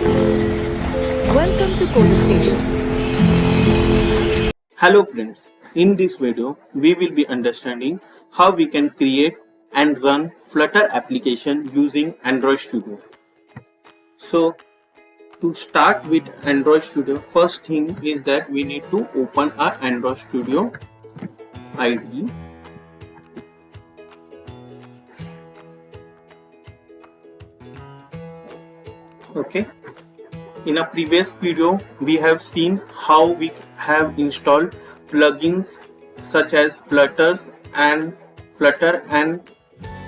Welcome to codersstation. Hello friends, in this video we will be understanding how we can create and run Flutter application using Android Studio. So to start with Android Studio, first thing is that we need to open our Android Studio IDE. Okay. In a previous video, we have seen how we have installed plugins such as Flutter and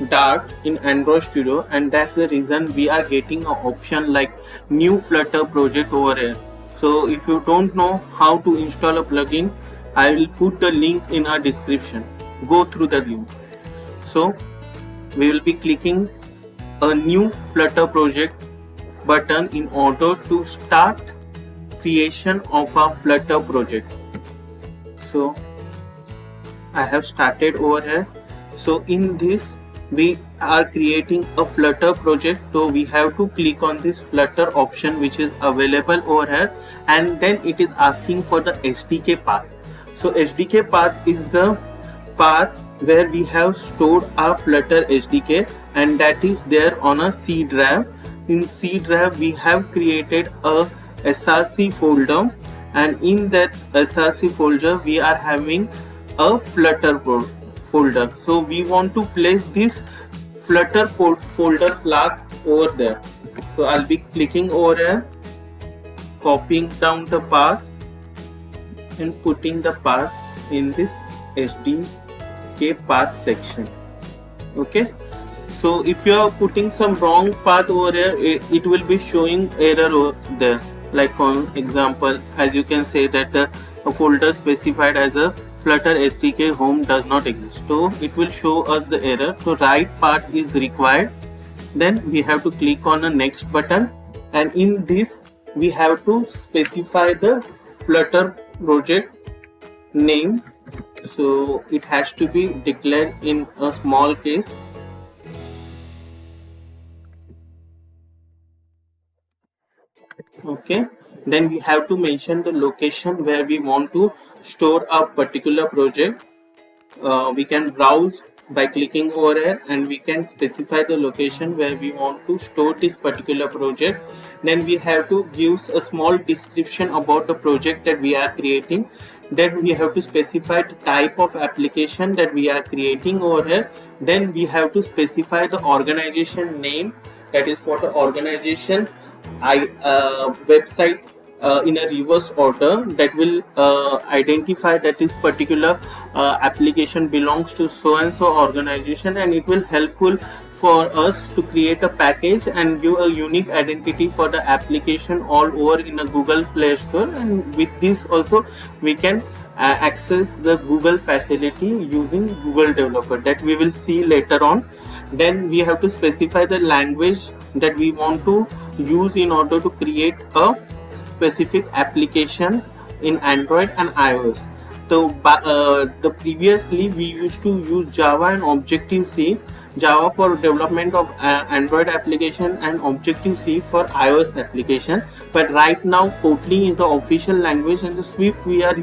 Dart in Android Studio, and that's the reason we are getting an option like new Flutter project over here. So if you don't know how to install a plugin, I will put the link in our description. Go through the link. So we will be clicking a new Flutter project button in order to start creation of a Flutter project. So I have started over here. So in this we are creating a Flutter project, so we have to click on this Flutter option which is available over here, and then it is asking for the SDK path. So SDK path is the path where we have stored our Flutter SDK, and that is there on a C drive. In C drive we have created a src folder, and in that src folder we are having a Flutter folder. So we want to place this Flutter folder path over there. So I'll be clicking over here, copying down the path and putting the path in this SDK path section. Okay. So if you are putting some wrong path over here, it will be showing error over there. Like for example, as you can say that a folder specified as a Flutter SDK home does not exist. So it will show us the error. So right path is required. Then we have to click on the next button, and in this we have to specify the Flutter project name. So it has to be declared in a small case. Okay, then we have to mention the location where we want to store a particular project. We can browse by clicking over here, and we can specify the location where we want to store this particular project. Then we have to give a small description about the project that we are creating. Then we have to specify the type of application that we are creating over here. Then we have to specify the organization name, that is for the organization website in a reverse order that will identify that this particular application belongs to so and so organization, and it will helpful for us to create a package and give a unique identity for the application all over in a Google Play Store. And with this also we can access the Google facility using Google Developer, that we will see later on. Then we have to specify the language that we want to use in order to create a specific application in Android and iOS. So the previously we used to use Java and Objective-C, Java for development of Android application and Objective-C for iOS application. But right now Kotlin is the official language, and the Swift we are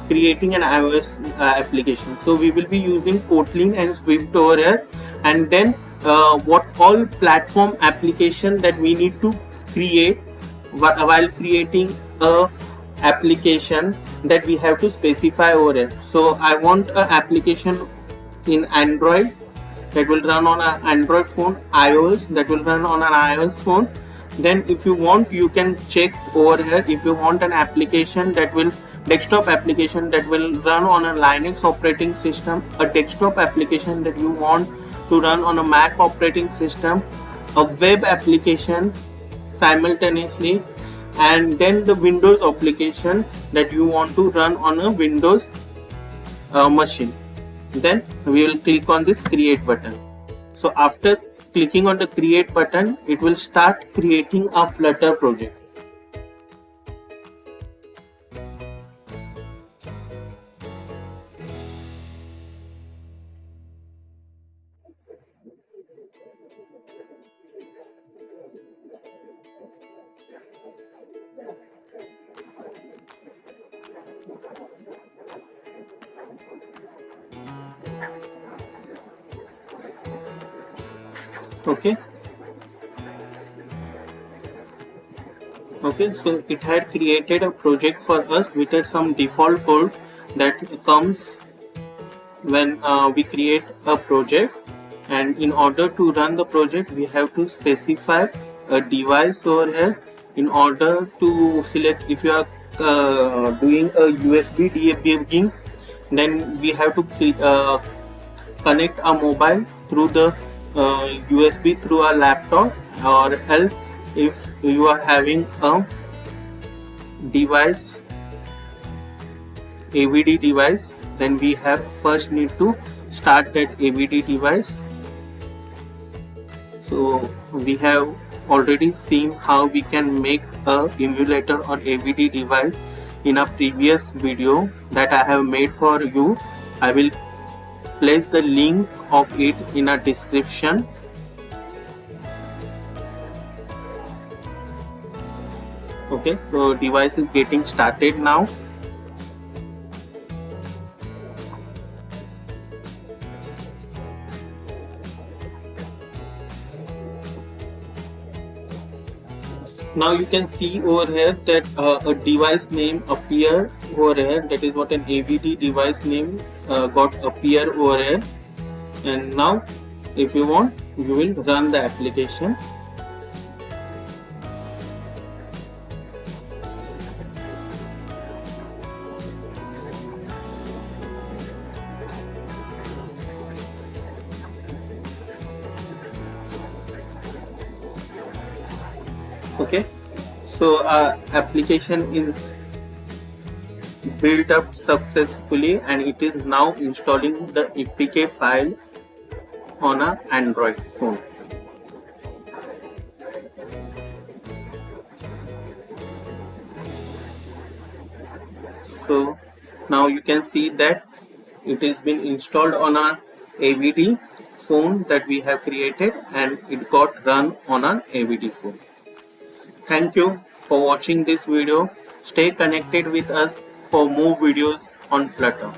creating an iOS application. So we will be using Kotlin and Swift over here. And then what all platform application that we need to create while creating a application, that we have to specify over here. So I want an application in Android that will run on an Android phone, iOS that will run on an iOS phone. Then if you want, you can check over here if you want an application that will desktop application that will run on a Linux operating system, a desktop application that you want to run on a Mac operating system, a web application simultaneously, and then the Windows application that you want to run on a Windows machine. Then we will click on this create button. So after clicking on the create button, it will start creating a Flutter project. Okay. Okay, so it had created a project for us with some default code that comes when we create a project, and in order to run the project we have to specify a device over here. In order to select, if you are doing a USB debugging, then we have to connect a mobile through the USB through a laptop, or else if you are having a device, AVD device, then we have first need to start that AVD device. So we have already seen how we can make a emulator or AVD device in a previous video that I have made for you. I will place the link of it in a description. Okay, so device is getting started now. Now you can see over here that a device name appear over here. That is what an AVD device name got appear over here. And now if you want, you will run the application. Okay, so our application is built up successfully and it is now installing the APK file on an Android phone. So now you can see that it has been installed on our AVD phone that we have created, and it got run on an AVD phone. Thank you for watching this video. Stay connected with us for more videos on Flutter.